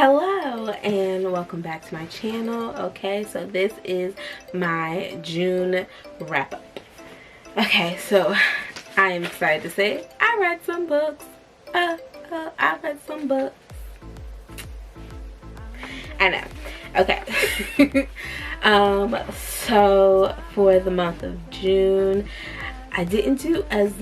Hello and welcome back to my channel. Okay, so this is my June wrap up. Okay, so I am excited to say I read some books. I read some books. I know. Okay. So for the month of June, I didn't do as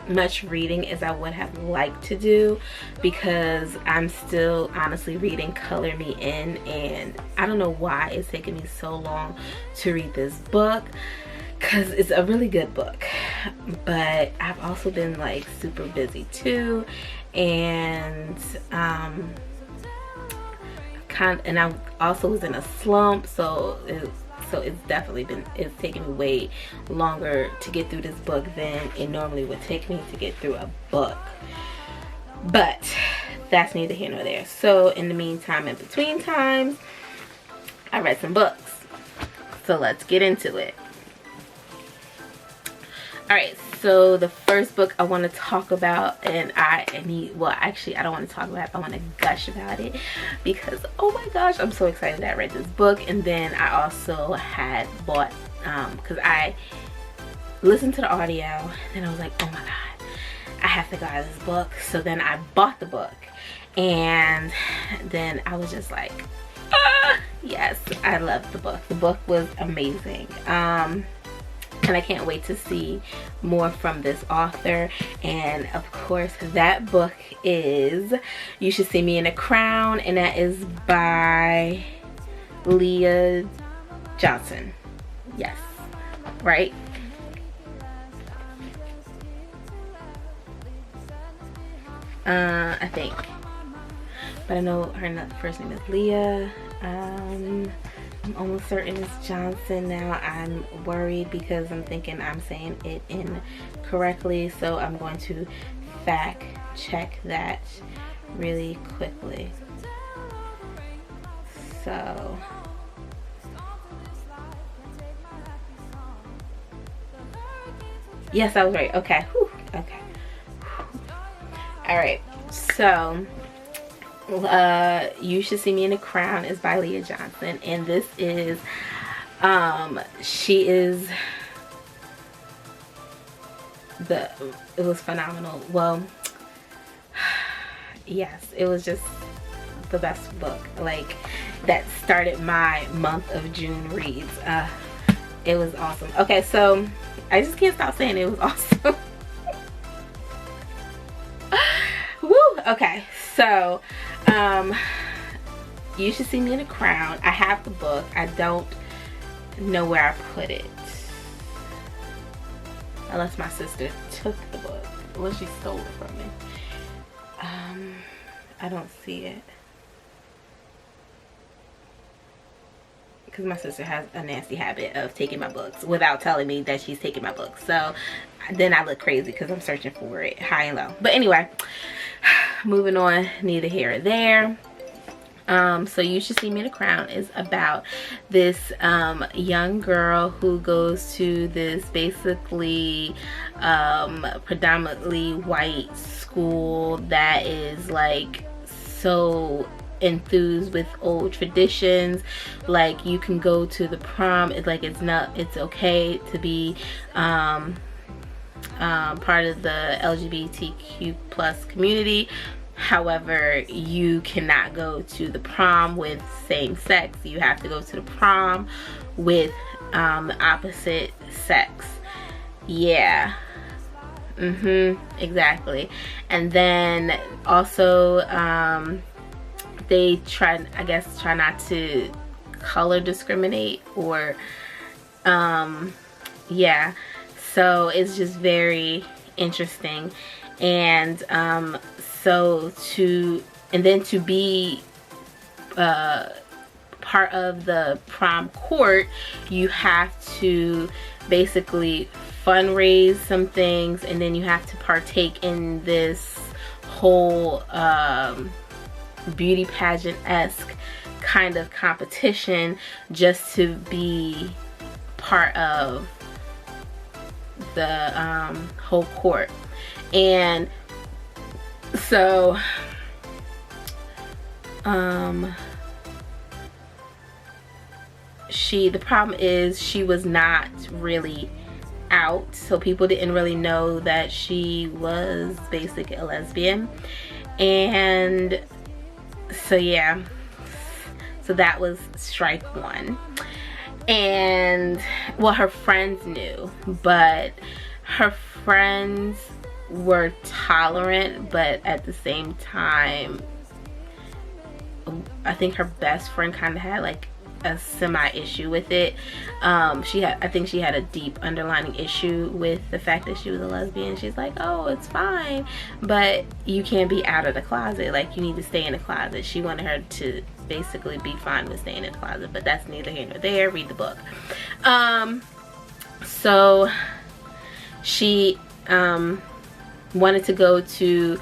much reading as I would have liked to do because I'm still honestly reading Color Me In, and I don't know why it's taking me so long to read this book because it's a really good book, but I've also been like super busy too, and I also was in a slump, so it's definitely it's taking me way longer to get through this book than it normally would take me to get through a book. But that's neither here nor there. So in the meantime, in between times, I read some books. So let's get into it. Alright, so the first book I want to talk about, and I don't want to talk about it, I want to gush about it because oh my gosh, I'm so excited that I read this book. And then I also had bought, because I listened to the audio and I was like, oh my god, I have to buy this book. So then I bought the book, and then I was just like, yes, I loved the book. The book was amazing. And I can't wait to see more from this author. And of course, that book is You Should See Me in a Crown, and that is by Leah Johnson. Yes, right? I think, but I know her first name is Leah. I'm almost certain it's Johnson now. I'm worried because I'm thinking I'm saying it incorrectly, so I'm going to fact check that really quickly. So yes, I was right. Okay. Whew. Okay. All right. So You Should See Me in a Crown is by Leah Johnson, and this is it was phenomenal. Well, yes, it was just the best book, like, that started my month of June reads. It was awesome. Okay, so I just can't stop saying it was awesome. Woo. Okay, so You Should See Me in a Crown. I have the book. I don't know where I put it, unless my sister took the book, unless she stole it from me. I don't see it because my sister has a nasty habit of taking my books without telling me that she's taking my books. So then I look crazy because I'm searching for it high and low. But anyway, moving on, neither here or there. So You Should See Me in a Crown is about this young girl who goes to this basically predominantly white school that is like so enthused with old traditions. Like, you can go to the prom, it's like it's okay to be part of the LGBTQ plus community. However, you cannot go to the prom with same sex. You have to go to the prom with the opposite sex. Yeah. Exactly. And then also they try not to color discriminate, or yeah. So it's just very interesting. And to be part of the prom court, you have to basically fundraise some things, and then you have to partake in this whole beauty pageant-esque kind of competition just to be part of the whole court. And so the problem is she was not really out, so people didn't really know that she was basically a lesbian. And so yeah, so that was strike one. And well, her friends knew, but her friends were tolerant, but at the same time, I think her best friend kind of had like a semi issue with it. I think she had a deep underlying issue with the fact that she was a lesbian. She's like, oh, it's fine, but you can't be out of the closet, like you need to stay in the closet. She wanted her to basically be fine with staying in the closet, but that's neither here nor there. Read the book. So she wanted to go to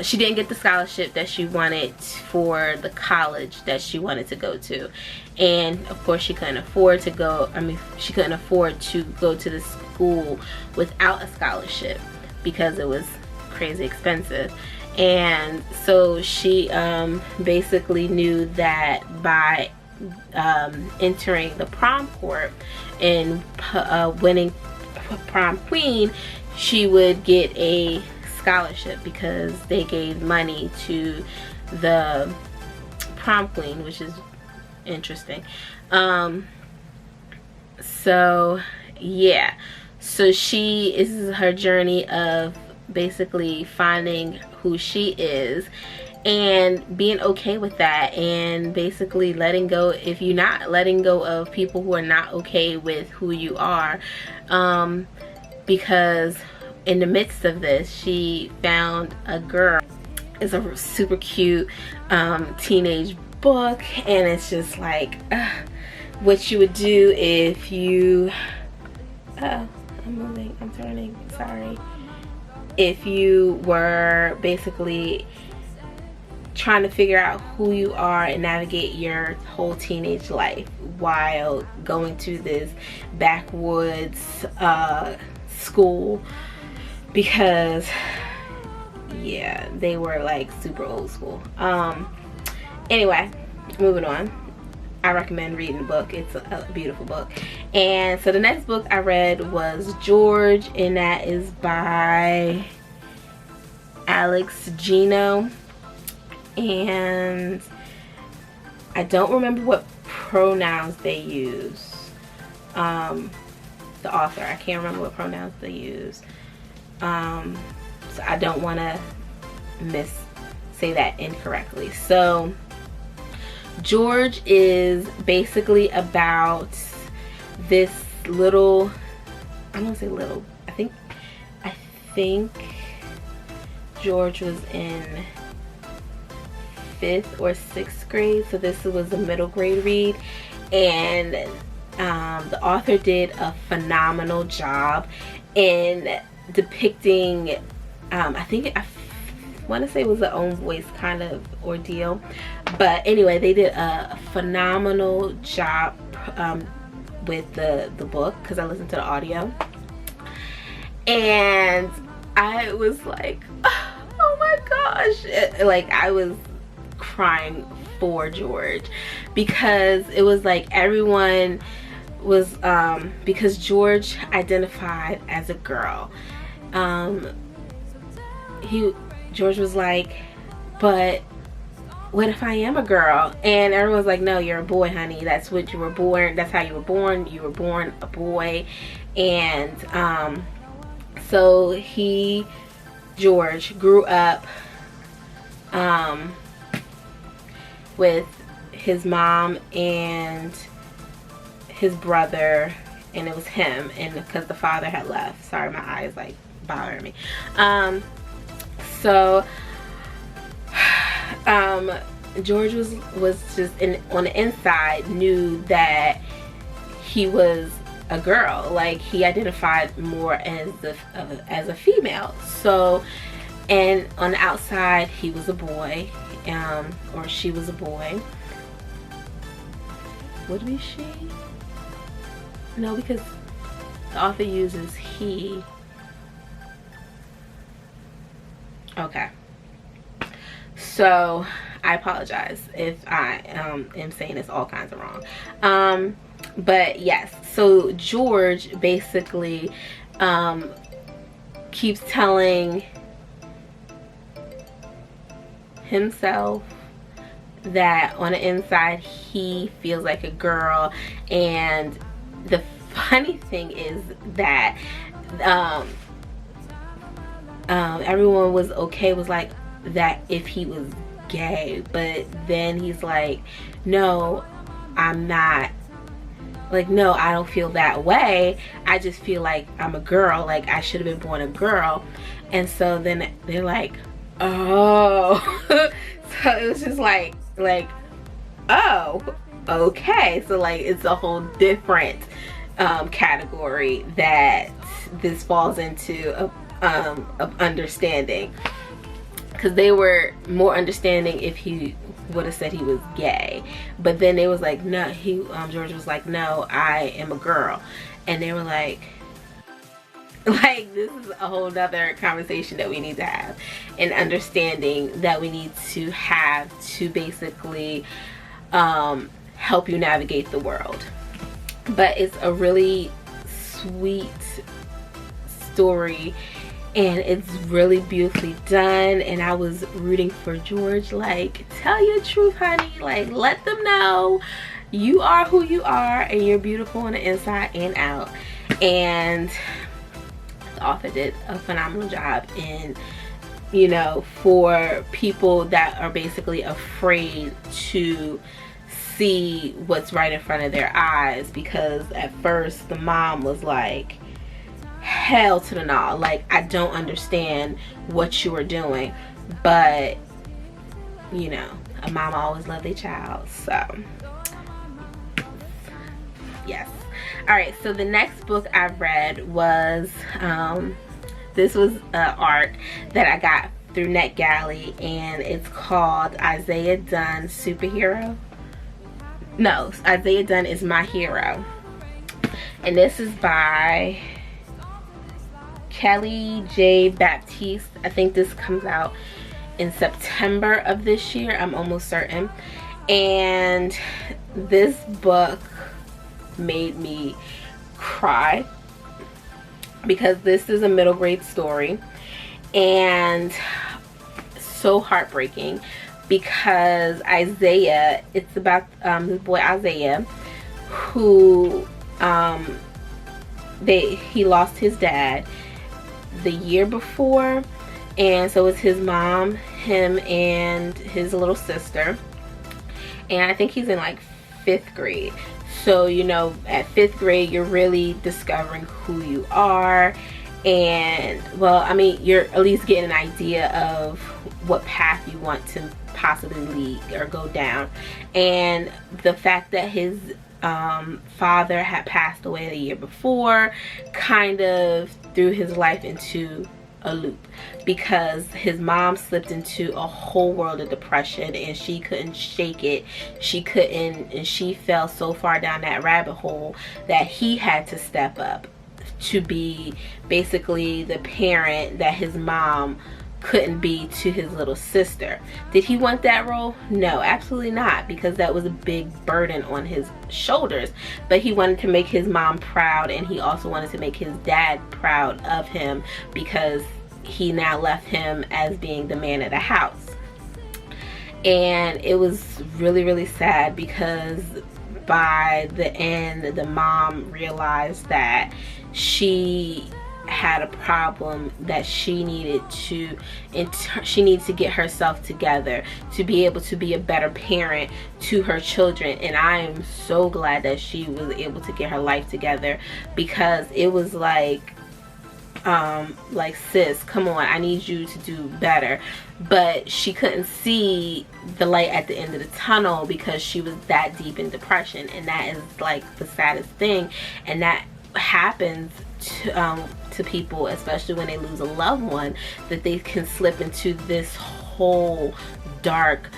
she didn't get the scholarship that she wanted for the college that she wanted to go to, and of course she couldn't afford to go, she couldn't afford to go to the school without a scholarship because it was crazy expensive. And so she basically knew that by entering the prom court and winning prom queen, she would get a scholarship because they gave money to the prom queen, which is interesting. So yeah, so this is her journey of basically finding who she is and being okay with that, and basically letting go, if you're not letting go of people who are not okay with who you are, because in the midst of this she found a girl. It's a super cute teenage book, and it's just like what you would do if you I'm turning, sorry, if you were basically trying to figure out who you are and navigate your whole teenage life while going to this backwoods school, because yeah, they were like super old school. Anyway, moving on. I recommend reading the book. It's a beautiful book. And so the next book I read was George, and that is by Alex Gino. And I don't remember what pronouns they use. The author, I can't remember what pronouns they use. So I don't want to say that incorrectly. So George is basically about this little, I'm gonna say little, I think George was in 5th or 6th grade, so this was a middle grade read, and the author did a phenomenal job in depicting, I want to say it was an own voice kind of ordeal, but anyway, they did a phenomenal job with the book, because I listened to the audio, and I was like, oh my gosh, like I was crying for George, because it was like everyone was because George identified as a girl. George was like, but what if I am a girl? And everyone's like, no, you're a boy, honey. That's what you were born. That's how you were born. You were born a boy. And so George grew up with his mom and his brother, and it was him, and because the father had left. Sorry, my eyes like bothering me. So George was just on the inside knew that he was a girl, like he identified more as a female. So, and on the outside he was a boy, or she was a boy. Would be she? No, because the author uses he. Okay. So I apologize if I am saying this all kinds of wrong. But yes, so George basically keeps telling himself that on the inside he feels like a girl. And the funny thing is that everyone was like that if he was gay, but then he's like, no, I'm not. Like, no, I don't feel that way. I just feel like I'm a girl. Like, I should have been born a girl. And so then they're like, oh. So it was just like, oh, okay. So like, it's a whole different category that this falls into of understanding. Because they were more understanding if he would have said he was gay, but then they was like, no, George was like, no, I am a girl. And they were like this is a whole nother conversation that we need to have, and understanding that we need to have to basically help you navigate the world. But it's a really sweet story, and it's really beautifully done, and I was rooting for George. Like, tell your truth, honey. Like, let them know you are who you are, and you're beautiful on the inside and out. And the author did a phenomenal job in, you know, for people that are basically afraid to see what's right in front of their eyes. Because at first the mom was like, hell to the no, like, I don't understand what you are doing. But you know, a mama always loved their child. So yes. All right, so the next book I read was this was art that I got through NetGalley, and it's called Isaiah Dunn Superhero. No, Isaiah Dunn is My Hero, and this is by Kelly J. Baptiste. I think this comes out in September of this year, I'm almost certain. And this book made me cry because this is a middle grade story, and so heartbreaking because Isaiah, it's about this boy Isaiah who he lost his dad the year before, and so it's his mom, him, and his little sister. And I think he's in like 5th grade. So, you know, at 5th grade, you're really discovering who you are. And, well, I mean, you're at least getting an idea of what path you want to possibly lead or go down. And the fact that his father had passed away the year before kind of threw his life into a loop, because his mom slipped into a whole world of depression and she couldn't shake it. And she fell so far down that rabbit hole that he had to step up to be basically the parent that his mom couldn't be to his little sister. Did he want that role? No, absolutely not, because that was a big burden on his shoulders. But he wanted to make his mom proud, and he also wanted to make his dad proud of him, because he now left him as being the man of the house. And it was really, really sad, because by the end the mom realized that she had a problem that she needed to get herself together to be able to be a better parent to her children. And I am so glad that she was able to get her life together, because it was like sis, come on, I need you to do better. But she couldn't see the light at the end of the tunnel because she was that deep in depression. And that is like the saddest thing, and that happens to people, especially when they lose a loved one, that they can slip into this whole dark,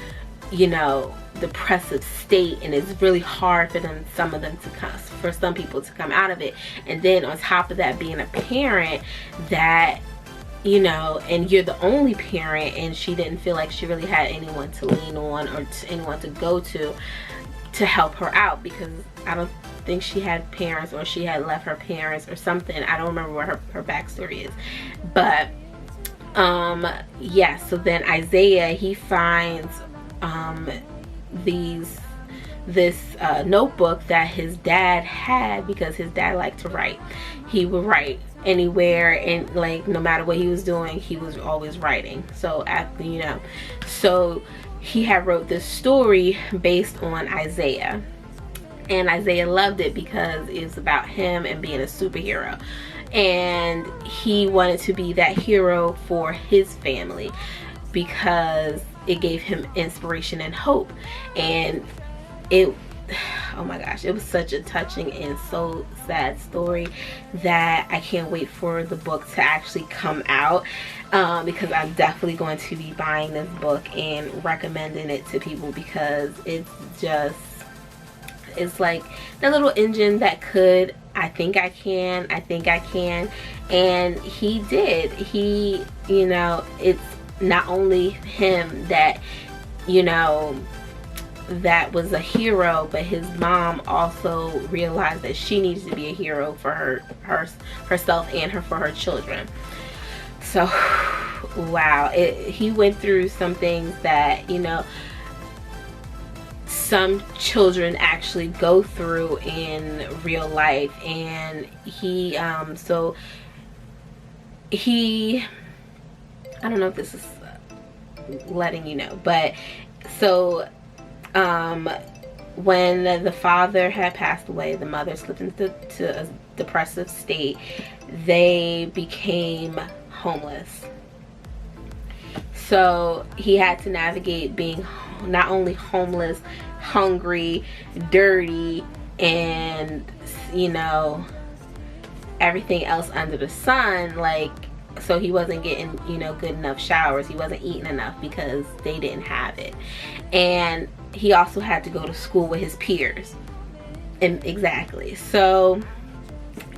you know, depressive state. And it's really hard for some people to come out of it. And then on top of that, being a parent that you know, and you're the only parent, and she didn't feel like she really had anyone to lean on or anyone to go to help her out, because I don't think she had parents, or she had left her parents or something. I don't remember what her backstory is, but yeah. So then Isaiah, he finds this notebook that his dad had, because his dad liked to write. He would write anywhere, and like no matter what he was doing, he was always writing. So after, you know, so he had wrote this story based on Isaiah, and Isaiah loved it because it's about him and being a superhero, and he wanted to be that hero for his family because it gave him inspiration and hope. And it, oh my gosh, it was such a touching and so sad story that I can't wait for the book to actually come out, because I'm definitely going to be buying this book and recommending it to people, because it's just, it's like the little engine that could, I think I can, and he did. He, you know, it's not only him that, you know, that was a hero, but his mom also realized that she needs to be a hero for herself and for her children. So wow, he went through some things that, you know, some children actually go through in real life. And he so he, I don't know if this is letting you know, but so when the father had passed away, the mother slipped into a depressive state. They became homeless. So he had to navigate being not only homeless, hungry, dirty, and, you know, everything else under the sun. Like, so he wasn't getting, you know, good enough showers. He wasn't eating enough because they didn't have it. And he also had to go to school with his peers. And exactly. So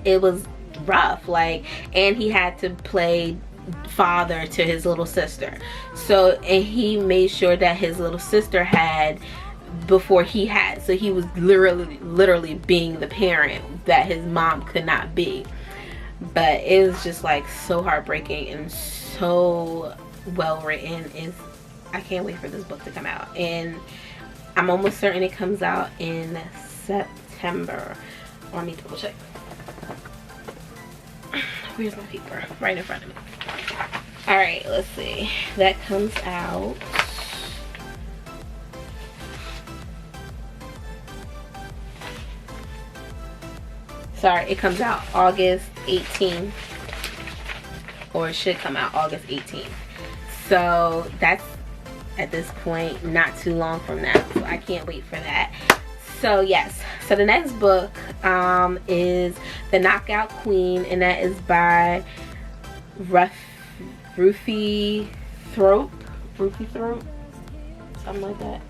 it was rough. Like, and he had to play father to his little sister. So, and he made sure that his little sister had before he had. So he was literally being the parent that his mom could not be. But it was just like so heartbreaking and so well written. I can't wait for this book to come out, and I'm almost certain it comes out in September. Let me double check. Where's my paper? Right in front of me. All right, let's see. That comes out it comes out August 18th, or it should come out August 18th. So that's, at this point, not too long from now. So I can't wait for that. So yes, so the next book is The Knockout Queen, and that is by Ruthie Thrope, something like that.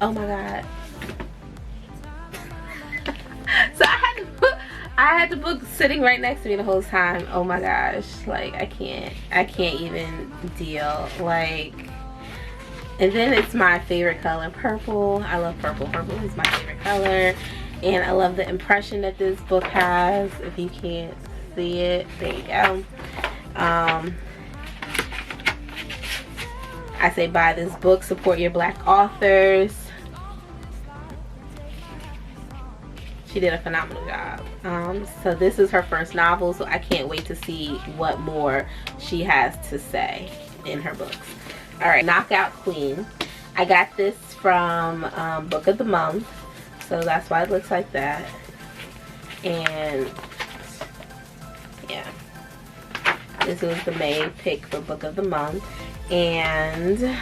Oh my god. So I had the book sitting right next to me the whole time. Oh my gosh, like I can't even deal. Like, and then it's my favorite color, purple. I love purple. Purple is my favorite color, and I love the impression that this book has. If you can't see it, there you go. I say buy this book, support your Black authors. She did a phenomenal job. So this is her first novel, so I can't wait to see what more she has to say in her books. All right, Knockout Queen. I got this from Book of the Month, so that's why it looks like that. And yeah, this was the main pick for Book of the Month. And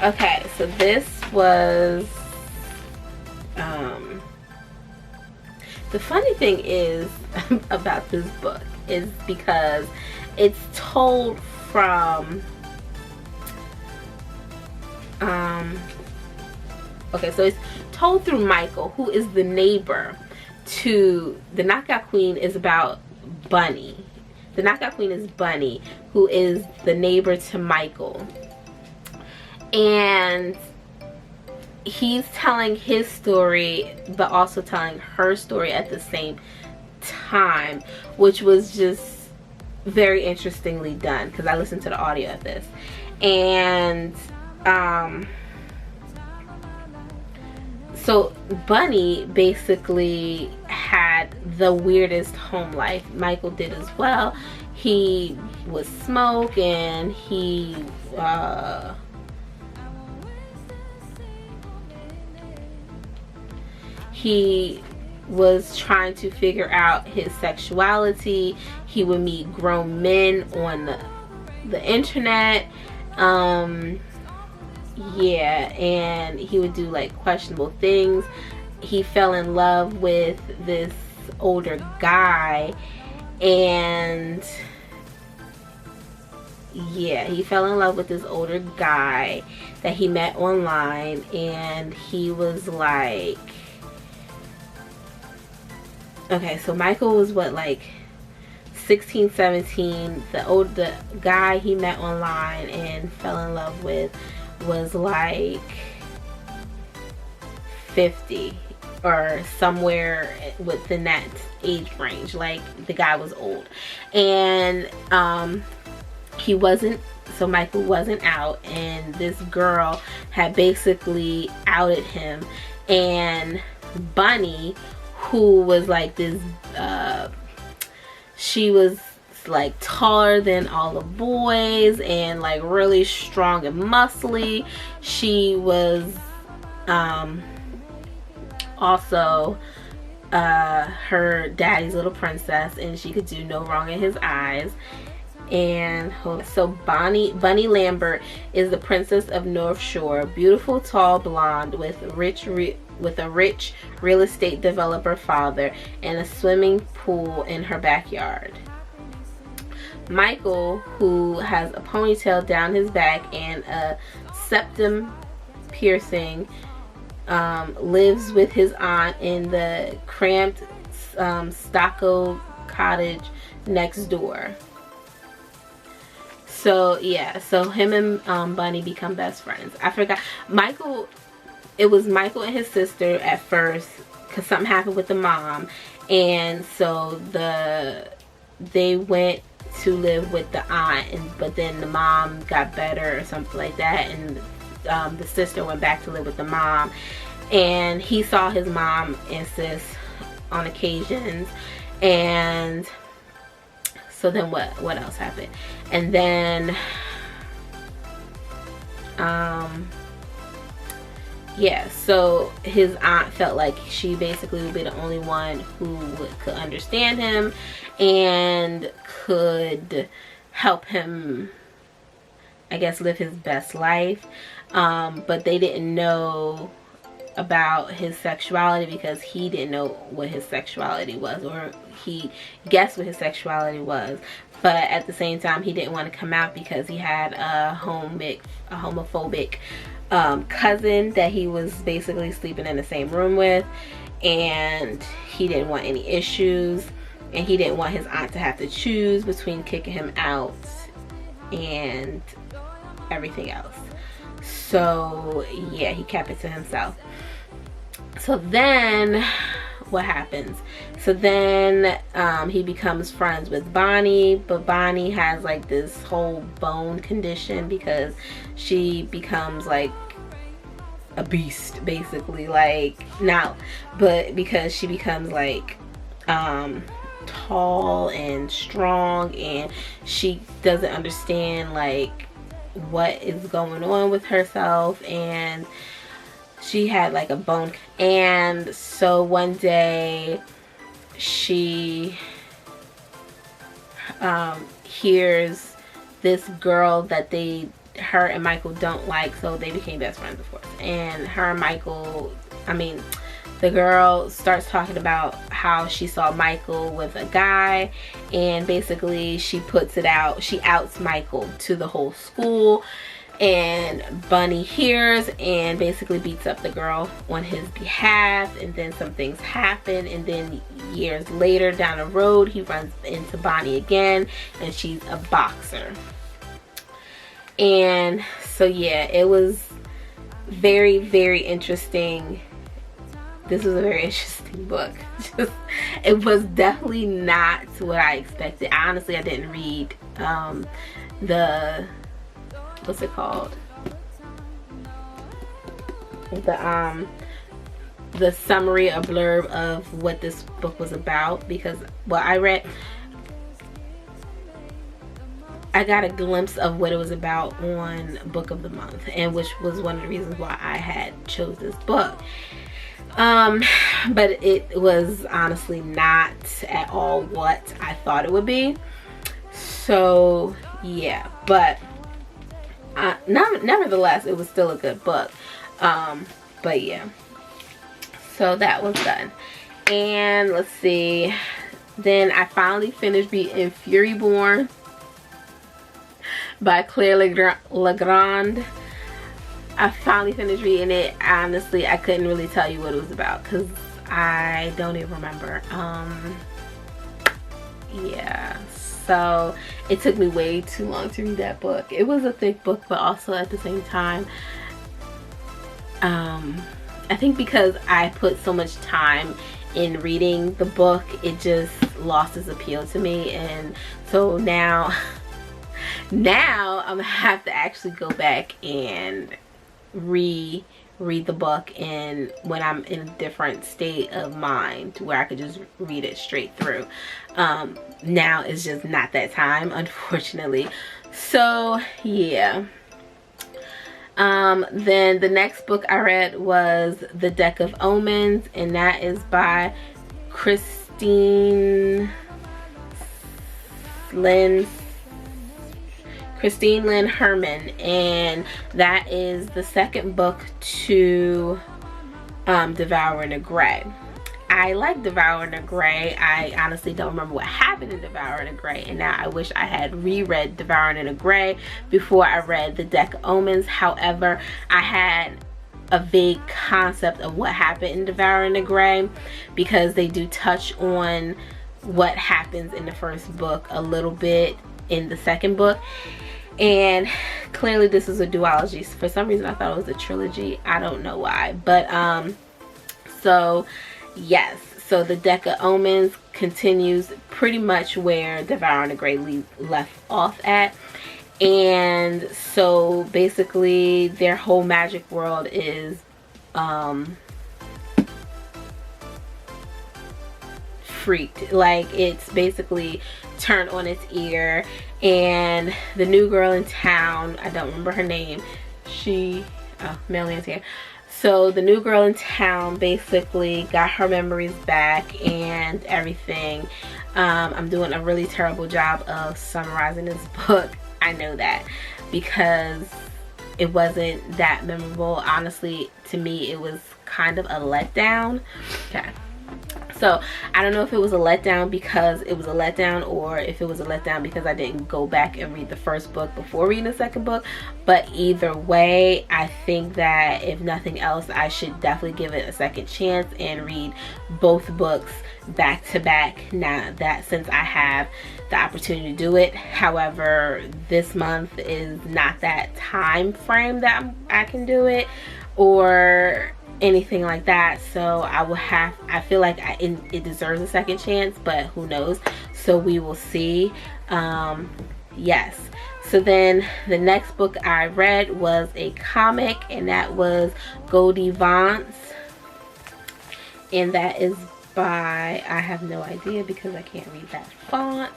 okay, so this was the funny thing is about this book is because it's told from Okay, so it's told through Michael, who is the neighbor to the Knockout Queen. Is about Bunny. The Knockout Queen is Bunny, who is the neighbor to Michael. And he's telling his story, but also telling her story at the same time, which was just very interestingly done, because I listened to the audio of this. And so Bunny basically had the weirdest home life. Michael did as well. He would smoke, and he was trying to figure out his sexuality. He would meet grown men on the internet. Yeah, and he would do like questionable things. He fell in love with this older guy, and yeah, he fell in love with this older guy that he met online. And he was like, okay, so Michael was what, like 16, 17. The guy he met online and fell in love with was like 50 or somewhere within that age range. Like, the guy was old. And Michael wasn't out, and this girl had basically outed him. And Bunny, who was like this, she was like taller than all the boys and like really strong and muscly. She was also her daddy's little princess, and she could do no wrong in his eyes. And so Bunny Lambert is the princess of North Shore, beautiful, tall, blonde, with a rich real estate developer father and a swimming pool in her backyard. Michael, who has a ponytail down his back and a septum piercing, lives with his aunt in the cramped stucco cottage next door. So yeah, so him and Bunny become best friends. I forgot, Michael, it was Michael and his sister at first, because something happened with the mom, and so they went to live with the aunt, but then the mom got better or something like that, and the sister went back to live with the mom. And he saw his mom and sis on occasions. And so then what else happened? And then yeah, so his aunt felt like she basically would be the only one who could understand him and could help him, I guess, live his best life. But they didn't know about his sexuality, because he didn't know what his sexuality was, or he guessed what his sexuality was. But at the same time, he didn't want to come out because he had a homophobic cousin that he was basically sleeping in the same room with, and he didn't want any issues, and he didn't want his aunt to have to choose between kicking him out and everything else. So yeah, he kept it to himself. So then what happens? So then he becomes friends with Bonnie, but Bonnie has like this whole bone condition because she becomes like a beast, basically. Like, not, but because she becomes like tall and strong, and she doesn't understand like what is going on with herself, and she had like a bone. And so one day she hears this girl that her and Michael don't like, so they became best friends, of course. And her and Michael, the girl starts talking about how she saw Michael with a guy, and basically she puts it out, she outs Michael to the whole school. and Bunny hears and basically beats up the girl on his behalf, and then some things happen, and then years later down the road he runs into Bonnie again, and she's a boxer. And so yeah, it was very, very interesting. This was a very interesting book. It was definitely not what I expected. Honestly, I didn't read the, what's it called, the summary or blurb of what this book was about, because what I read, I got a glimpse of what it was about on Book of the Month, and which was one of the reasons why I had chose this book. But it was honestly not at all what I thought it would be. So yeah, but nevertheless, it was still a good book. But yeah, so that was done. And let's see, then I finally finished reading Furyborn by Claire Legrand. I finally finished reading it. Honestly, I couldn't really tell you what it was about because I don't even remember. Yeah, so it took me way too long to read that book. It was a thick book, but also at the same time, I think because I put so much time in reading the book, it just lost its appeal to me. And so now I'm gonna have to actually go back and reread the book, and when I'm in a different state of mind where I could just read it straight through. Now it's just not that time, unfortunately. So yeah. Then the next book I read was The Deck of Omens, and that is by Christine Lynn Herman, and that is the second book to Devouring the Grey. I like Devouring the Grey. I honestly don't remember what happened in Devouring the Grey, and now I wish I had reread Devouring the Grey before I read The Deck of Omens. However, I had a vague concept of what happened in Devouring the Grey because they do touch on what happens in the first book a little bit in the second book. And clearly this is a duology. For some reason I thought it was a trilogy. I don't know why. But so yes, so The Deck of Omens continues pretty much where Devouring the Grey left off at. And so basically their whole magic world is freaked. Like, it's basically turned on its ear, and the new girl in town, I don't remember her name, Melian's here. So the new girl in town basically got her memories back and everything. I'm doing a really terrible job of summarizing this book. I know that because it wasn't that memorable. Honestly, to me, it was kind of a letdown. Okay. So I don't know if it was a letdown because it was a letdown, or if it was a letdown because I didn't go back and read the first book before reading the second book. But either way, I think that if nothing else, I should definitely give it a second chance and read both books back to back now that since I have the opportunity to do it. However, this month is not that time frame that I can do it or anything like that, so I feel like it deserves a second chance, but who knows, so we will see. Yes, so then the next book I read was a comic, and that was Ellie Vons, and that is by, I have no idea because I can't read that font,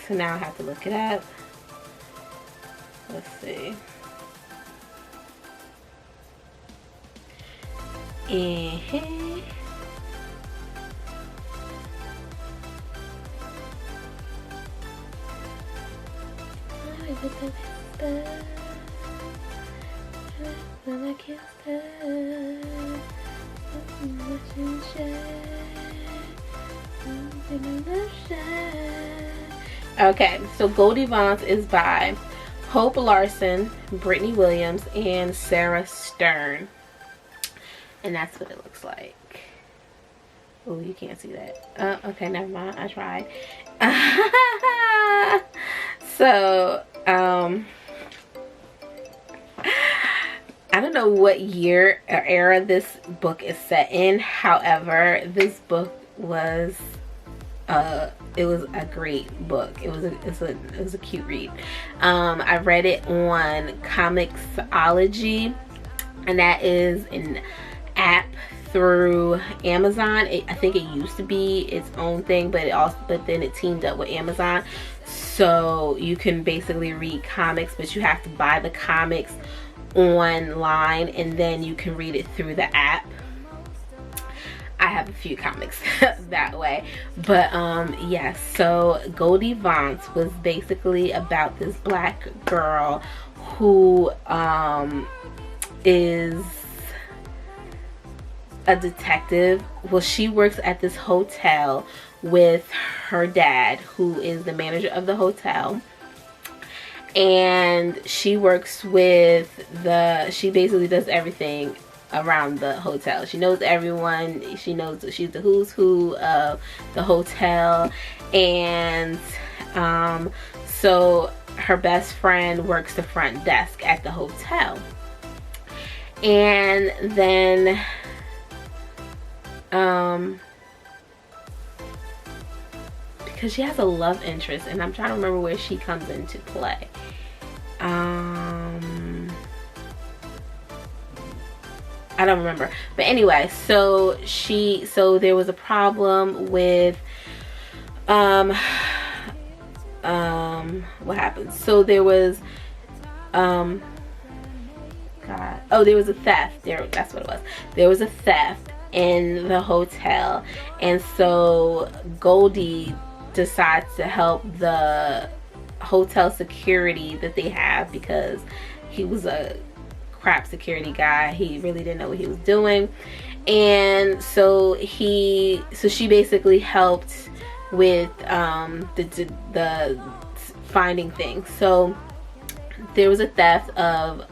so now I have to look it up. Let's see. Okay, so Ellie Vons is by Hope Larson, Brittany Williams, and Sarah Stern. And that's what it looks like. Oh, you can't see that. Okay, never mind. I tried. So, I don't know what year or era this book is set in. However, this book was it was a great book. It was a cute read. I read it on Comixology, and that is an app through Amazon. I think it used to be its own thing, but then it teamed up with Amazon, so you can basically read comics, but you have to buy the comics online and then you can read it through the app. I have a few comics that way, but yes. So Goldie Vons was basically about this black girl who is a detective. Well, she works at this hotel with her dad, who is the manager of the hotel, and she works with she basically does everything around the hotel. She knows everyone. She knows that she's the who's who of the hotel. And so her best friend works the front desk at the hotel, and then because she has a love interest, and I'm trying to remember where she comes into play. I don't remember, but anyway, so there was a problem with what happened. So there was there was a theft. That's what it was. There was a theft in the hotel, and so Goldie decides to help the hotel security that they have, because he was a crap security guy. He really didn't know what he was doing, and so she basically helped with the finding things. So there was a theft of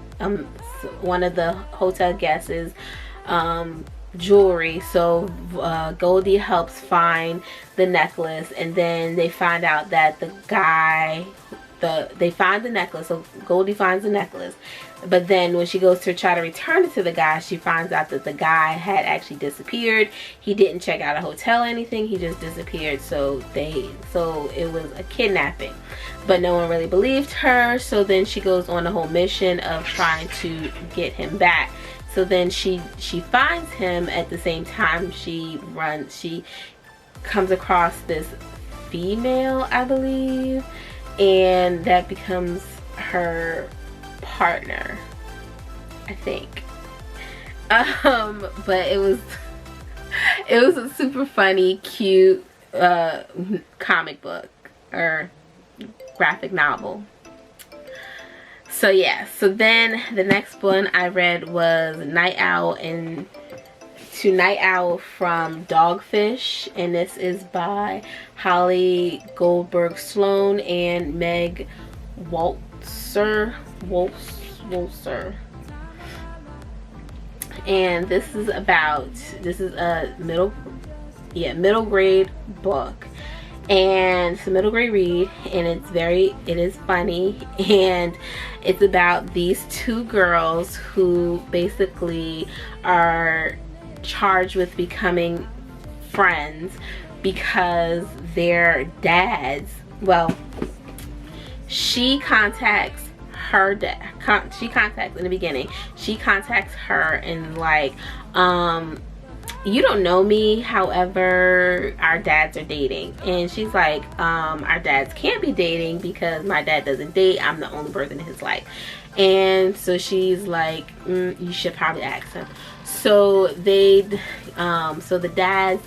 one of the hotel guests' jewelry. So Goldie helps find the necklace, and then they find out that the guy, they find the necklace. So Goldie finds the necklace, but then when she goes to try to return it to the guy, she finds out that the guy had actually disappeared. He didn't check out a hotel or anything. He just disappeared. So it was a kidnapping, but no one really believed her. So then she goes on a whole mission of trying to get him back. So then she finds him. At the same time, she comes across this female, I believe, and that becomes her partner, I think. But it was a super funny, cute comic book or graphic novel. So yeah, so then the next one I read was Night Owl from Dogfish, and this is by Holly Goldberg Sloan and Meg Waltzer. And this is a middle grade book, and it's a middle grade read, and it is funny, and it's about these two girls who basically are charged with becoming friends because their dads, well, she contacts her dad. She contacts in the beginning. She contacts her and like, you don't know me, however, our dads are dating. And she's like, our dads can't be dating because my dad doesn't date. I'm the only person in his life. And so she's like, you should probably ask him. So the dads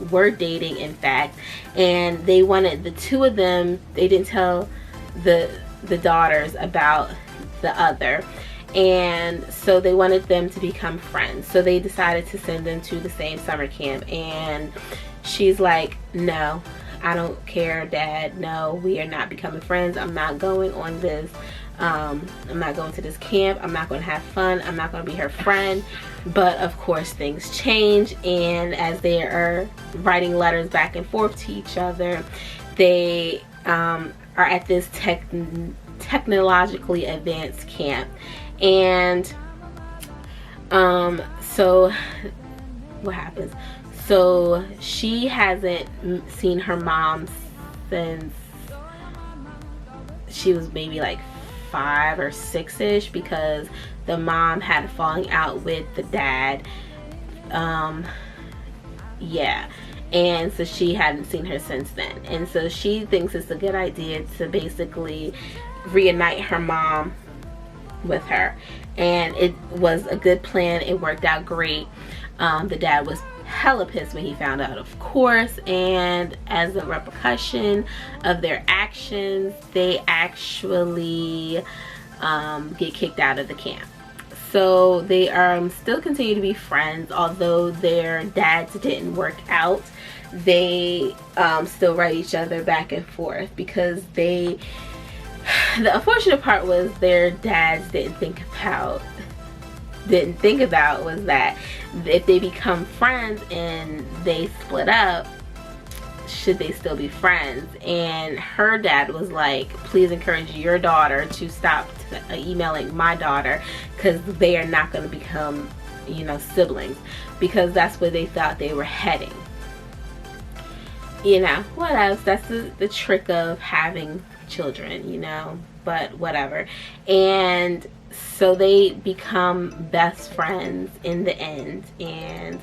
were dating, in fact, and they wanted the two of them. They didn't tell the daughters about the other, and so they wanted them to become friends. So they decided to send them to the same summer camp, and she's like, no, I don't care, Dad, no, we are not becoming friends. I'm not going on this I'm not going to this camp, I'm not going to have fun, I'm not going to be her friend. But of course things change, and as they are writing letters back and forth to each other, they are at this technologically advanced camp. And so what happens? So she hasn't seen her mom since she was maybe like 5 or 6-ish, because the mom had a falling out with the dad. Yeah, and so she hadn't seen her since then, and so she thinks it's a good idea to basically reunite her mom with her. And it was a good plan, it worked out great. The dad was hella pissed when he found out, of course, and as a repercussion of their actions, they actually get kicked out of the camp. So they still continue to be friends, although their dads didn't work out. They still write each other back and forth, because the unfortunate part was their dads didn't think about was that if they become friends and they split up, should they still be friends? And her dad was like, please encourage your daughter to stop emailing my daughter, because they are not going to become, you know, siblings, because that's where they thought they were heading. You know, what else? That's the trick of having children, you know, but whatever. And so they become best friends in the end, and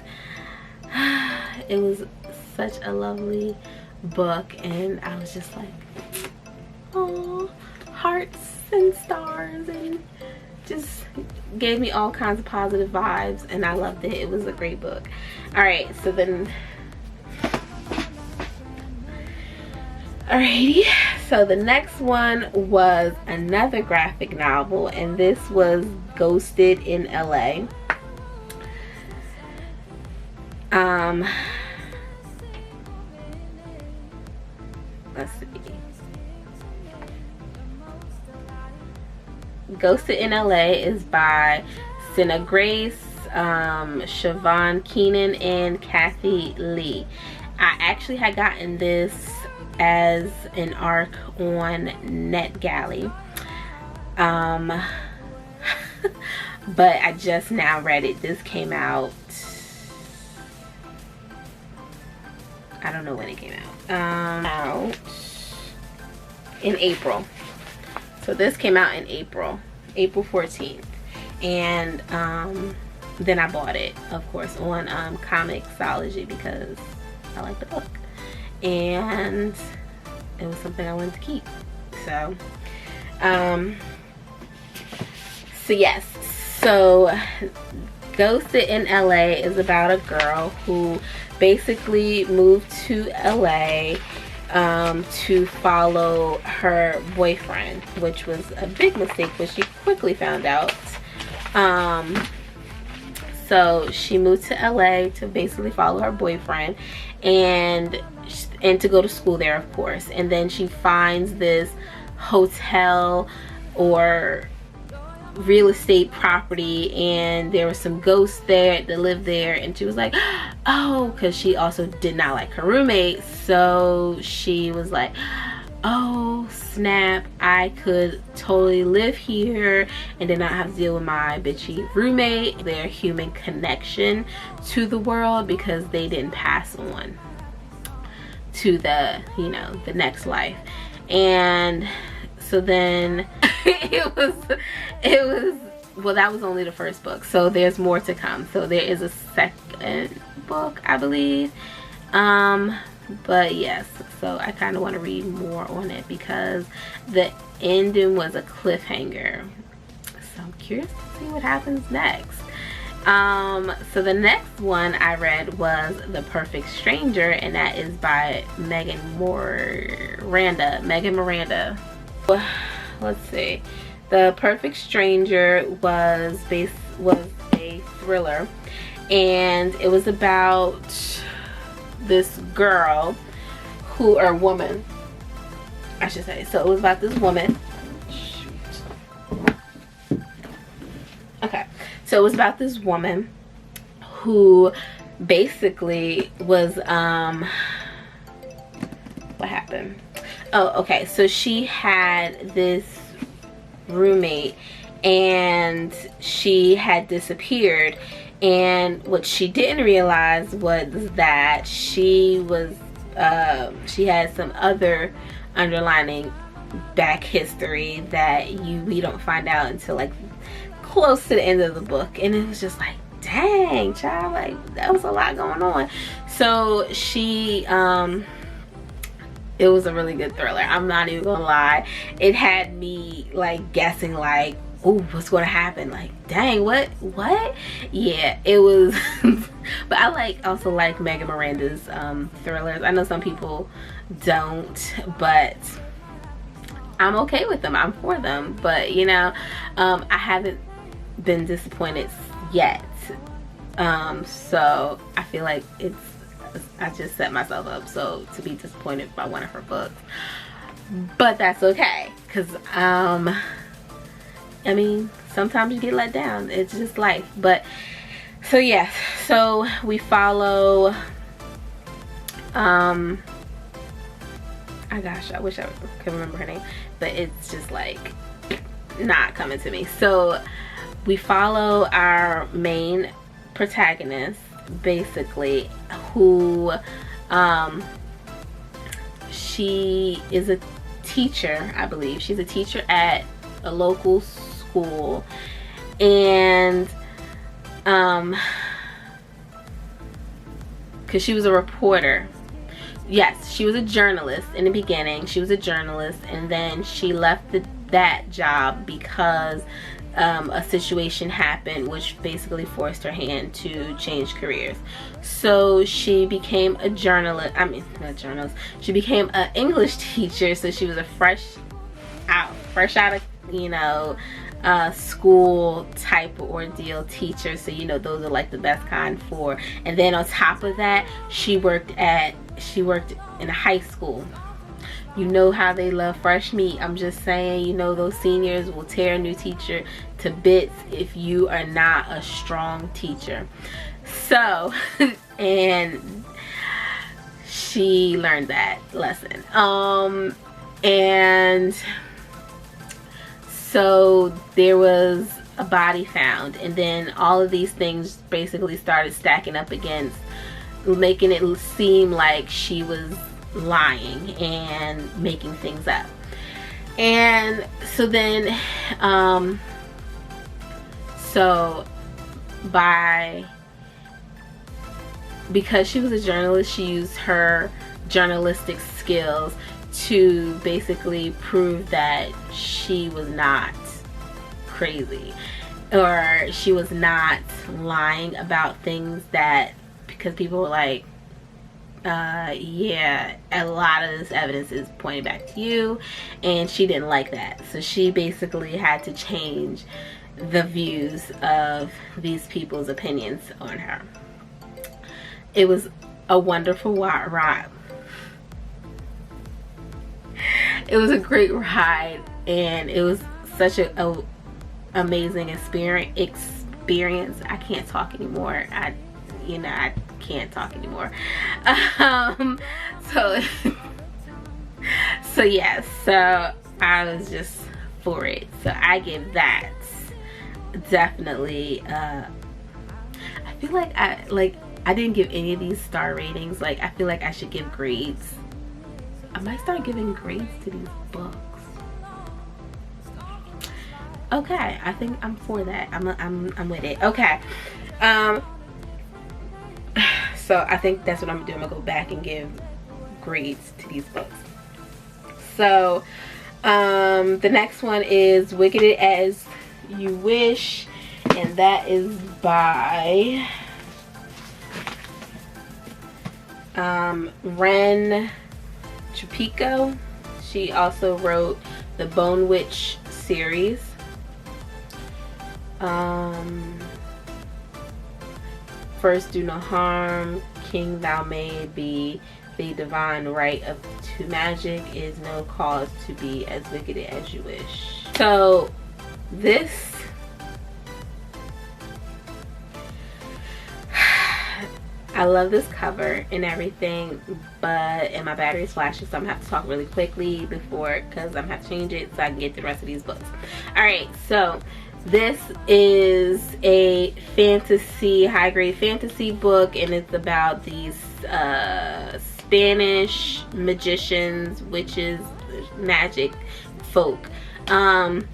it was such a lovely book, and I was just like, oh, hearts and stars, and just gave me all kinds of positive vibes, and I loved it. It was a great book. All right, so then alrighty, so the next one was another graphic novel, and this was Ghosted in LA. Let's see. Ghosted in LA is by Senna Grace, Siobhan Keenan, and Kathy Lee. I actually had gotten this as an arc on NetGalley, but I just now read it. This came out, I don't know when it came out, in April. So this came out in April 14th, and then I bought it, of course, on Comixology, because I like the book, and it was something I wanted to keep. So yes, so Ghosted in LA is about a girl who basically moved to LA to follow her boyfriend, which was a big mistake, but she quickly found out. So she moved to LA to basically follow her boyfriend, and to go to school there, of course. And then she finds this hotel or real estate property, and there were some ghosts there that lived there, and she was like, oh, because she also did not like her roommate. So she was like, oh snap, I could totally live here and did not have to deal with my bitchy roommate. Their human connection to the world, because they didn't pass on to the, you know, the next life. And so then it was well, that was only the first book, so there's more to come. So there is a second book, I believe, but yes, so I kind of want to read more on it, because the ending was a cliffhanger, so I'm curious to see what happens next. So the next one I read was The Perfect Stranger, and that is by Megan Miranda. Let's see. The Perfect Stranger was a thriller, and it was about this girl or woman, I should say. So it was about this woman. Shoot. So it was about this woman who basically was what happened? Oh, okay, so she had this roommate and she had disappeared, and what she didn't realize was that she had some other underlining back history that we don't find out until like close to the end of the book. And it was just like, dang child, like that was a lot going on. So she it was a really good thriller, I'm not even gonna lie. It had me like guessing like, oh, what's gonna happen, like dang, what yeah, it was but I also like Megan Miranda's thrillers. I know some people don't, but I'm okay with them, I'm for them. But you know, I haven't been disappointed yet, so I feel like I just set myself up so to be disappointed by one of her books, but that's okay, because I mean, sometimes you get let down, it's just life. But so yes, so we follow oh gosh, I wish I could remember her name, but it's just like not coming to me. So we follow our main protagonist basically, who she is a teacher, I believe. She's a teacher at a local school, and because she was a reporter. Yes, she was a journalist in the beginning. She was a journalist, and then she left that job because a situation happened which basically forced her hand to change careers. So she became a journalist, I mean not journalist, she became an English teacher. So she was a fresh out of, you know, school type of ordeal teacher. So you know, those are like the best kind for. And then on top of that, she worked in a high school. You know how they love fresh meat. I'm just saying, you know, those seniors will tear a new teacher to bits if you are not a strong teacher. So and she learned that lesson. And so there was a body found, and then all of these things basically started stacking up against, making it seem like she was lying and making things up. And so then because she was a journalist, she used her journalistic skills to basically prove that she was not crazy, or she was not lying about things, that because people were like, yeah, a lot of this evidence is pointing back to you, and she didn't like that. So she basically had to change the views of these people's opinions on her. It was a wonderful ride. It was a great ride, and it was such a amazing experience. I can't talk anymore. I can't talk anymore. So yes, so I was just for it. So I give that definitely I feel like I didn't give any of these star ratings. Like, I feel like I should give grades. I might start giving grades to these books. Okay, I think I'm for that. I'm with it. Okay. So I think that's what I'm gonna do. I'm gonna go back and give grades to these books. So the next one is Wicked As You Wish, and that is by Ren Chupico. She also wrote the Bone Witch series. First Do No Harm, King Thou May Be, The Divine Right to Magic, Is No Cause to Be As Wicked As You Wish. So this I love this cover and everything, and my battery's flashing, so I'm gonna have to talk really quickly before, because I'm gonna have to change it so I can get the rest of these books. Alright, so this is a fantasy, high-grade fantasy book, and it's about these Spanish magicians, witches, magic folk. And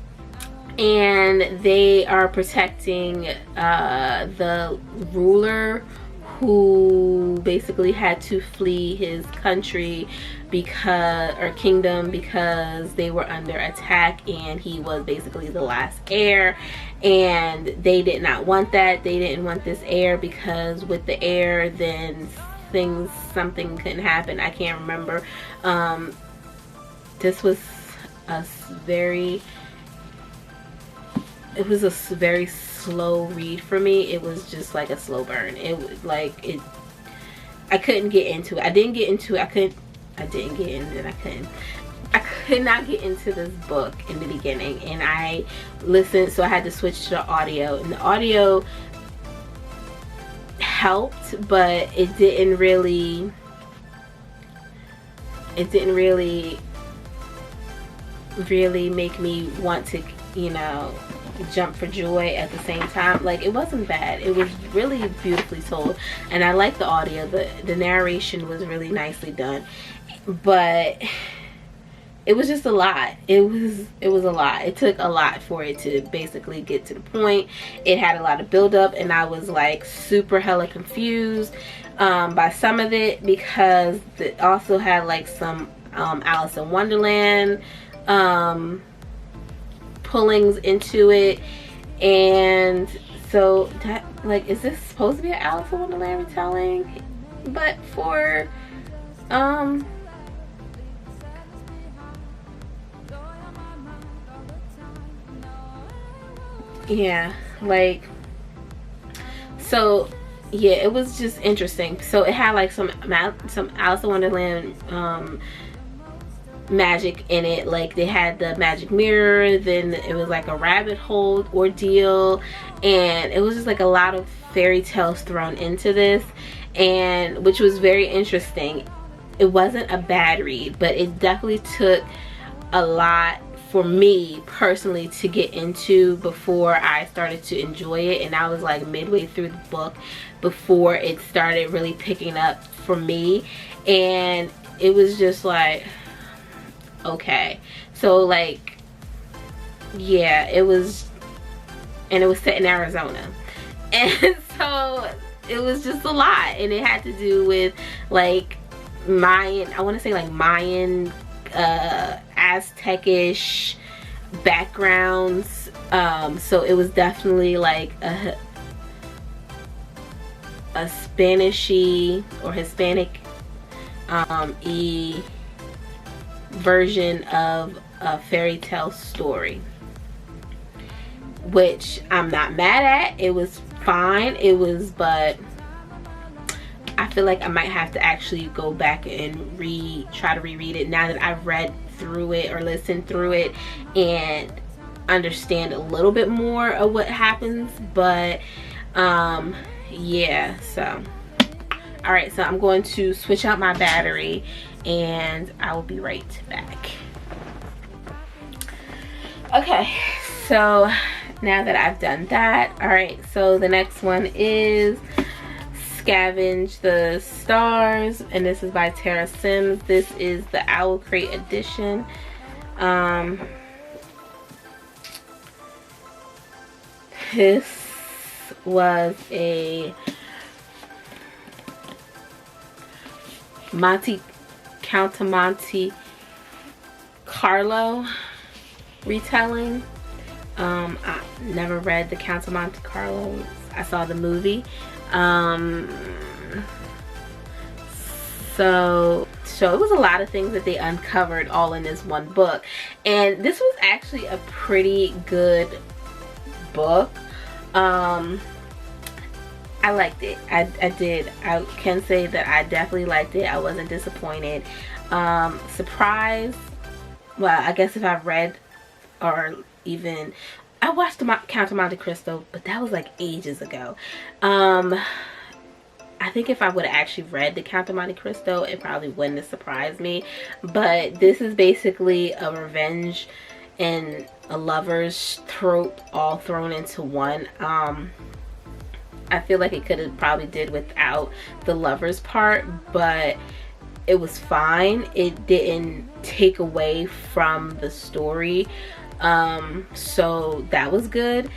they are protecting the ruler, who basically had to flee his country kingdom, because they were under attack, and he was basically the last heir, and they did not want that. They didn't want this heir, because with the heir, then something couldn't happen. I can't remember. This was a very slow read for me. It was just like a slow burn. It was like I couldn't get into it. I could not get into this book in the beginning, and I listened, so I had to switch to the audio, and the audio helped, but it didn't really make me want to, you know, jump for joy at the same time. Like, it wasn't bad. It was really beautifully told, and I liked the audio. The narration was really nicely done, but it was just a lot. It was a lot. It took a lot for it to basically get to the point. It had a lot of build-up, and I was like super hella confused by some of it, because it also had like some Alice in Wonderland pullings into it, and so that, like, is this supposed to be an Alice in Wonderland retelling, but for yeah, like, so yeah, it was just interesting. So it had like some Alice in Wonderland magic in it. Like, they had the magic mirror, then it was like a rabbit hole ordeal, and it was just like a lot of fairy tales thrown into this, and which was very interesting. It wasn't a bad read, but it definitely took a lot for me personally to get into before I started to enjoy it, and I was like midway through the book before it started really picking up for me, and it was just like, okay. So like, yeah, it was, and it was set in Arizona, and so it was just a lot, and it had to do with like Mayan, I want to say like Mayan, Aztecish backgrounds. So it was definitely like a Spanishy or Hispanic version of a fairy tale story, which I'm not mad at. It was fine. It was, but I feel like I might have to actually go back and try to reread it now that I've read through it or listened through it and understand a little bit more of what happens. But yeah, so all right, so I'm going to switch out my battery and I will be right back. Okay, so now that I've done that, all right, so the next one is Scavenge the Stars, and this is by Tara Sims. This is the Owl Crate edition. This was a Count Monte Carlo retelling. I never read the Count of Monte Carlo. I saw the movie. So it was a lot of things that they uncovered all in this one book, and this was actually a pretty good book. I liked it. I did. I can say that I definitely liked it. I wasn't disappointed. Surprised. Well, I guess if I've read, or even I watched the Count of Monte Cristo, but that was like ages ago. I think if I would have actually read the Count of Monte Cristo, it probably wouldn't have surprised me. But this is basically a revenge and a lover's trope all thrown into one. I feel like it could have probably did without the lover's part, but it was fine. It didn't take away from the story, so that was good.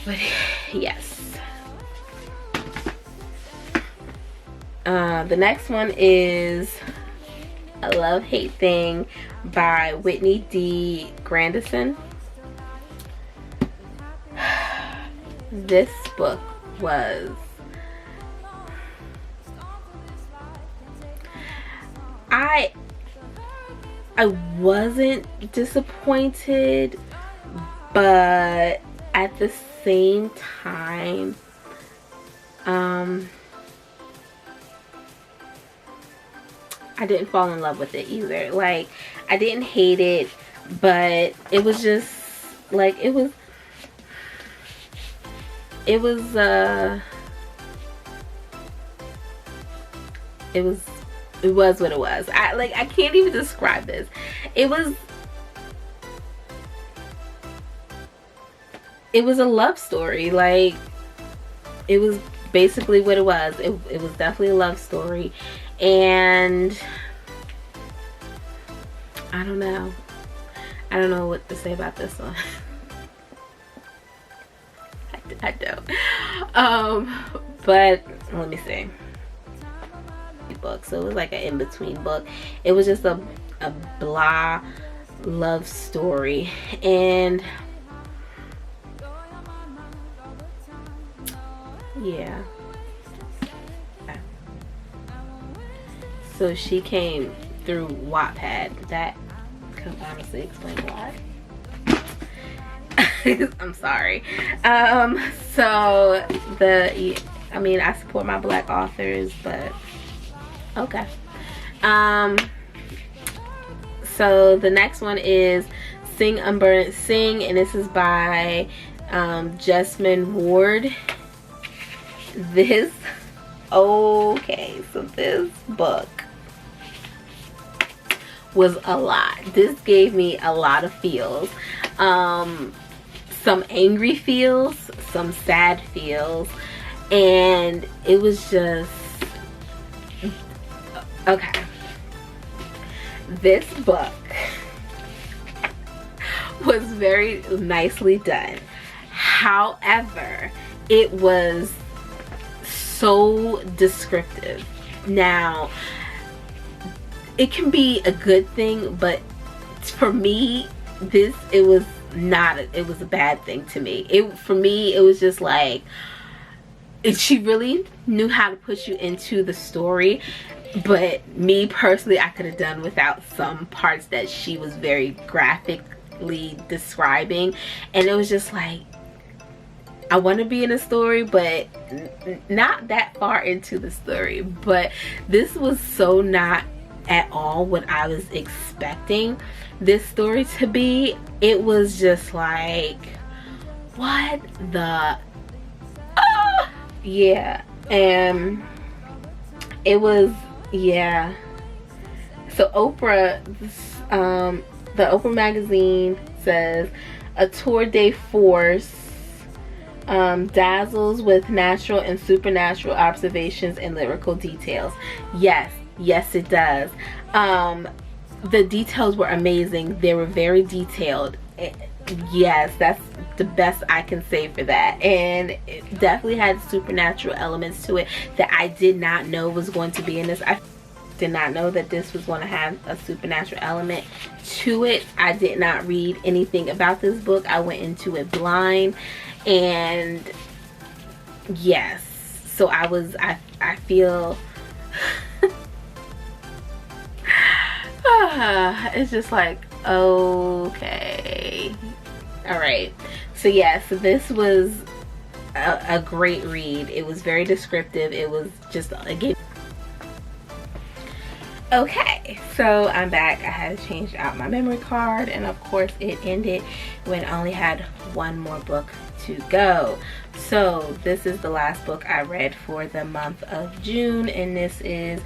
But yes, the next one is A Love-Hate Thing by Whitney D. Grandison. This book was, I wasn't disappointed, but at the same time, I didn't fall in love with it either. Like, I didn't hate it, but it was just like, it was what it was. I can't even describe this. It was a love story. Like, it was basically what it was. It was definitely a love story, and I don't know what to say about this one. I don't. But let me see. Book, so it was like an in-between book. It was just a blah love story, and yeah. So she came through Wattpad. That could honestly explain why. I'm sorry. So I mean, I support my Black authors, but okay. So the next one is Sing Unburnt Sing, and this is by Jessamine Ward. So this book was a lot. This gave me a lot of feels. Some angry feels, some sad feels, and it was just okay. This book was very nicely done. However, it was so descriptive. Now, it can be a good thing, but for me, it was a bad thing to me. For me, it was just like, she really knew how to put you into the story, but me personally, I could have done without some parts that she was very graphically describing, and it was just like, I want to be in a story, but not that far into the story. But this was so not at all what I was expecting this story to be. It was just like, what the yeah. And it was, yeah. So Oprah, the Oprah magazine says, a tour de force dazzles with natural and supernatural observations and lyrical details. Yes, it does. The details were amazing. They were very detailed. Yes, that's the best I can say for that. And it definitely had supernatural elements to it that I did not know was going to be in this. I did not know that this was going to have a supernatural element to it. I did not read anything about this book. I went into it blind, and yes, so I feel it's just like, okay, all right. So yeah, so this was a great read. It was very descriptive. It was just, again, okay, so I'm back. I had to change out my memory card, and of course it ended when I only had one more book to go. So this is the last book I read for the month of June, and this is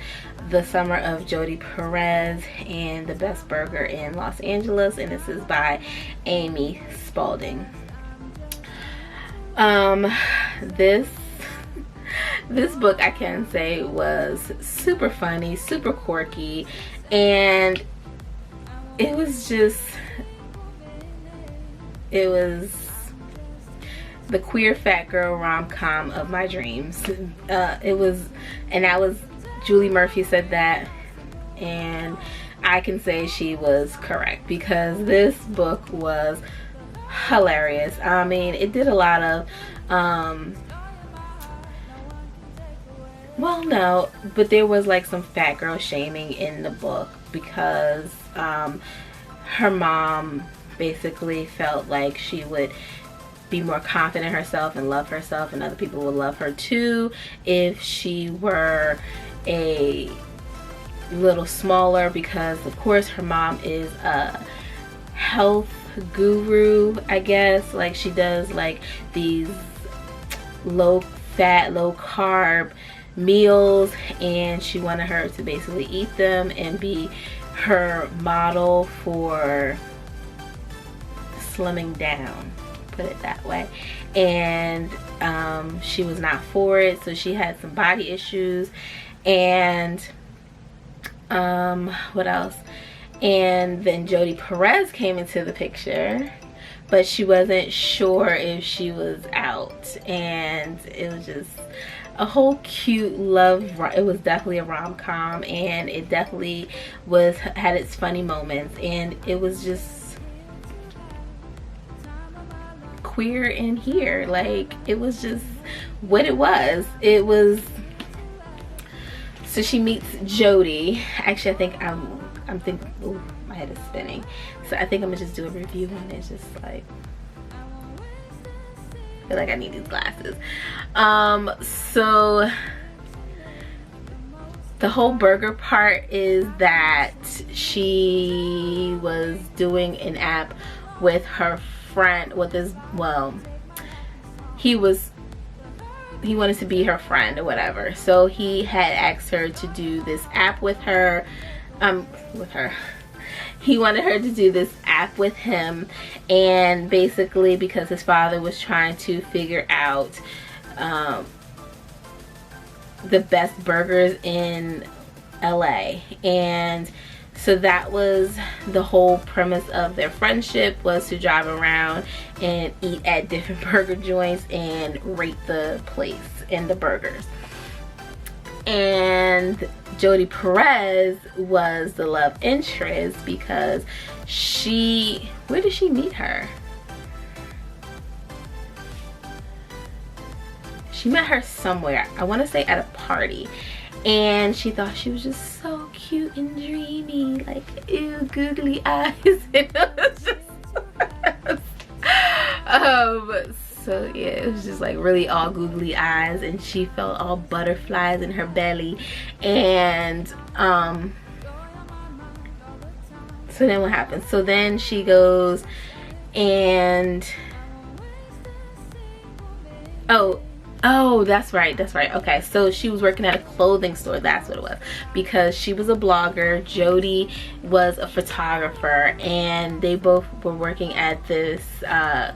The Summer of Jodi Perez and the Best Burger in Los Angeles, and this is by Amy Spalding. This book, I can say, was super funny, super quirky, and it was the queer fat girl rom-com of my dreams. Julie Murphy said that, and I can say she was correct, because this book was hilarious. I mean, it did a lot of well, no, but there was like some fat girl shaming in the book, because her mom basically felt like she would be more confident in herself and love herself, and other people would love her too if she were a little smaller, because of course her mom is a health guru, I guess. Like, she does like these low fat, low carb meals, and she wanted her to basically eat them and be her model for slimming down, put it that way. And she was not for it, so she had some body issues. And what else? And then Jodi Perez came into the picture, but she wasn't sure if she was out, and it was just a whole cute love. It was definitely a rom-com, and it definitely had its funny moments, and it was just queer in here. Like, it was just what it was. So she meets Jodi. Actually, I think I'm thinking, ooh, my head is spinning. So I think I'm gonna just do a review on it. Just like, I feel like I need these glasses. So the whole burger part is that she was doing an app with her friend, he wanted to be her friend or whatever. So he had asked her to do this app with her. He wanted her to do this app with him, and basically because his father was trying to figure out the best burgers in LA. And so that was the whole premise of their friendship, was to drive around and eat at different burger joints and rate the place and the burgers. And Jodi Perez was the love interest, because where did she meet her? She met her somewhere, I want to say at a party, and she thought she was just so cute and dreamy, like, ew, googly eyes. It was just so yeah, it was just like really all googly eyes, and she felt all butterflies in her belly. And so then what happens? So then she goes and oh, that's right. Okay, so she was working at a clothing store. That's what it was, because she was a blogger. Jodi was a photographer, and they both were working at this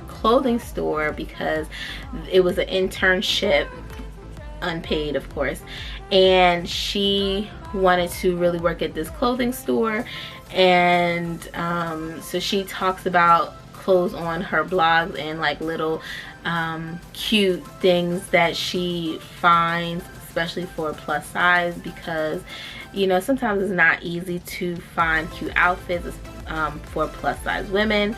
clothing store because it was an internship, unpaid of course, and she wanted to really work at this clothing store. And so she talks about clothes on her blogs and like little cute things that she finds, especially for plus size, because you know sometimes it's not easy to find cute outfits for plus size women.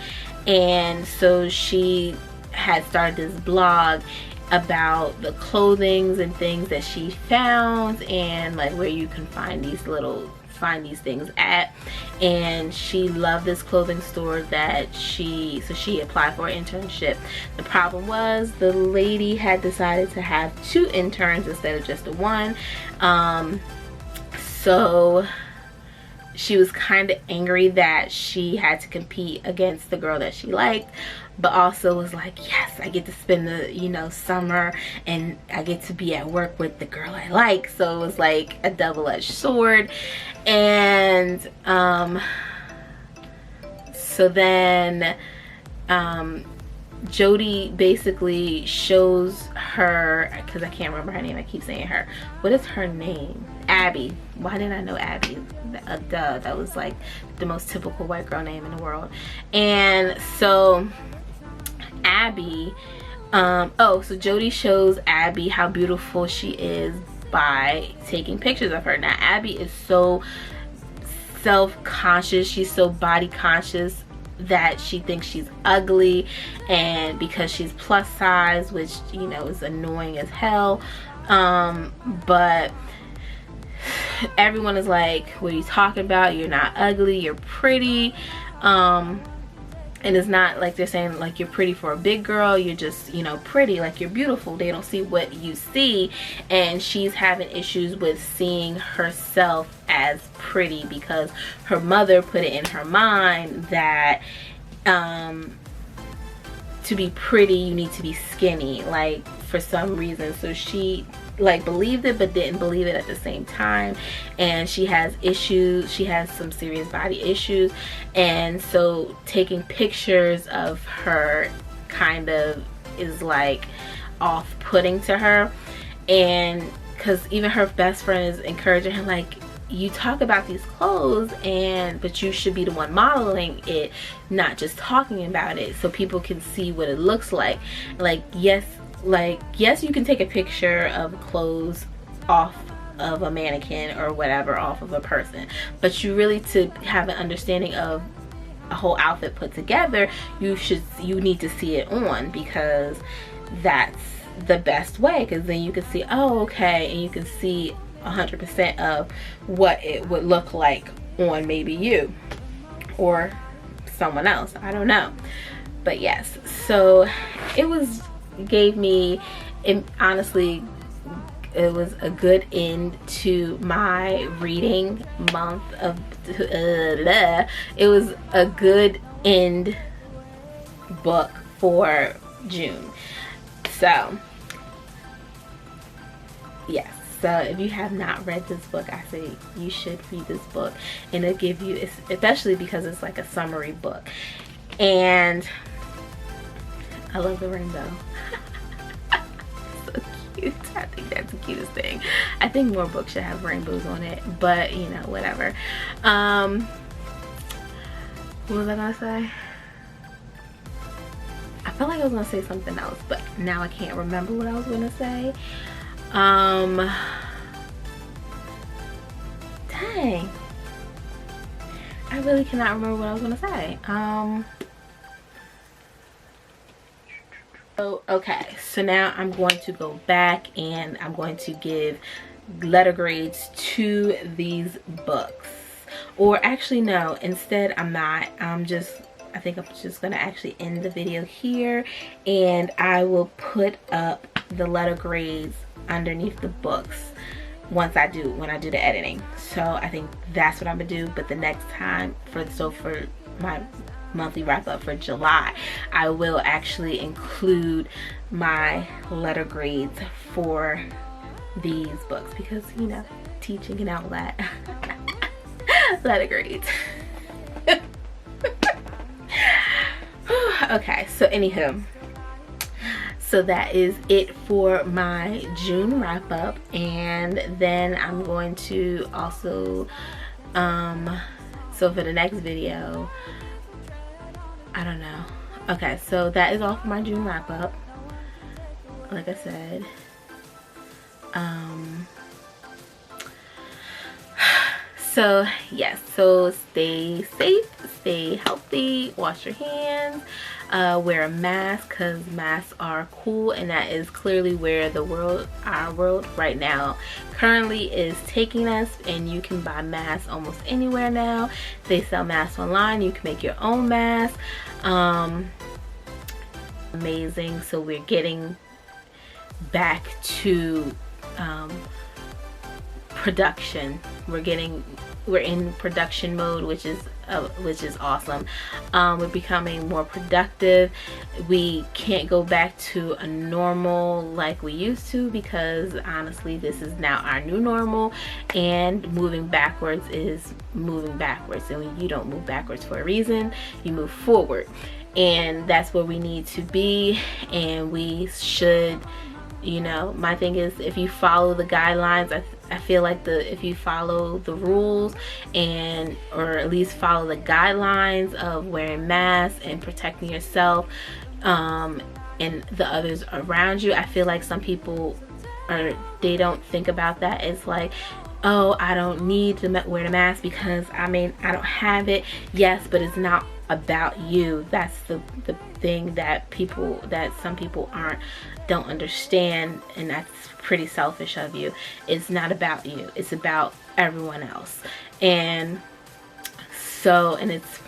And so she had started this blog about the clothings and things that she found, and like where you can find these things at. And she loved this clothing store that she applied for an internship. The problem was the lady had decided to have 2 interns instead of just the one. So she was kind of angry that she had to compete against the girl that she liked, but also was like, yes, I get to spend the, you know, summer and I get to be at work with the girl I like. So it was like a double-edged sword. And so then Jody basically shows her, because I can't remember her name, I keep saying her. What is her name? Abby. Why didn't I know Abby? Duh, that was like the most typical white girl name in the world. And so Abby, so Jody shows Abby how beautiful she is by taking pictures of her. Now Abby is so self-conscious, she's so body conscious that she thinks she's ugly, and because she's plus size, which, you know, is annoying as hell, but everyone is like, what are you talking about? You're not ugly, you're pretty. And it's not like they're saying like you're pretty for a big girl, you're just, you know, pretty, like you're beautiful. They don't see what you see. And she's having issues with seeing herself as pretty because her mother put it in her mind that to be pretty you need to be skinny, like, for some reason. So she like believed it but didn't believe it at the same time, and she has issues, she has some serious body issues, and so taking pictures of her kind of is like off-putting to her. And because even her best friend is encouraging her, like, you talk about these clothes but you should be the one modeling it, not just talking about it, so people can see what it looks like. Yes, you can take a picture of clothes off of a mannequin or whatever, off of a person, but you really, to have an understanding of a whole outfit put together, you need to see it on, because that's the best way, because then you can see, oh, okay, and you can see 100% of what it would look like on maybe you or someone else, I don't know. But yes, so it gave me, honestly, it was a good end to my reading month of it was a good end book for June. So yes, so if you have not read this book, I say you should read this book, and it'll give you, especially because it's like a summary book. And I love the rainbow. So cute. I think that's the cutest thing. I think more books should have rainbows on it, but you know, whatever. What was I gonna say? I felt like I was gonna say something else, but now I can't remember what I was gonna say. Dang, I really cannot remember what I was gonna say. Okay, so now I'm going to go back and I'm going to give letter grades to these books. Or actually no, instead I'm not. I think I'm just gonna actually end the video here, and I will put up the letter grades underneath the books when I do the editing. So I think that's what I'm gonna do. But the next time, for my monthly wrap up for July, I will actually include my letter grades for these books, because, you know, teaching and all that. Letter grades. Okay, so anywho, so that is it for my June wrap up. And then I'm going to also so for the next video, I don't know. Okay, so that is all for my June wrap up. Like I said, so yes, so stay safe, stay healthy, wash your hands, wear a mask, because masks are cool, and that is clearly where our world right now currently is taking us. And you can buy masks almost anywhere now. They sell masks online, you can make your own mask. Amazing. So we're getting back to production. We're getting we're in production mode, which is awesome. We're becoming more productive. We can't go back to a normal like we used to, because honestly this is now our new normal, and moving backwards is moving backwards, and when you don't move backwards for a reason, you move forward, and that's where we need to be. And we should, you know, my thing is, if you follow the guidelines, I feel like if you follow the rules, and or at least follow the guidelines of wearing masks and protecting yourself and the others around you, I feel like some people they don't think about that. It's like, oh, I don't need to wear the mask because I don't have it. Yes, but it's not about you. That's the thing that some people don't understand, and that's pretty selfish of you. It's not about you, it's about everyone else. And it's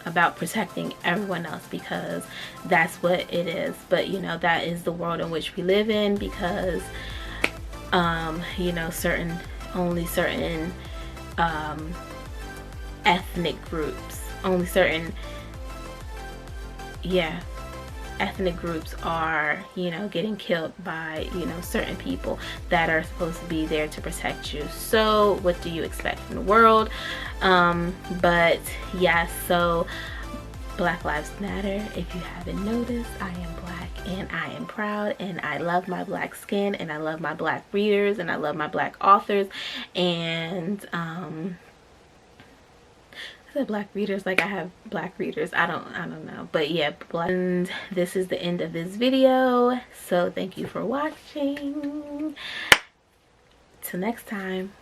about protecting everyone else, because that's what it is. But you know, that is the world in which we live in, because you know, certain ethnic groups, only certain ethnic groups are, you know, getting killed by, you know, certain people that are supposed to be there to protect you. So what do you expect from the world? But yes, so Black Lives Matter. If you haven't noticed, I am black and I am proud, and I love my black skin, and I love my black readers, and I love my black authors. And the black readers, like I have black readers, I don't know, but yeah, and this is the end of this video, so thank you for watching. Till next time.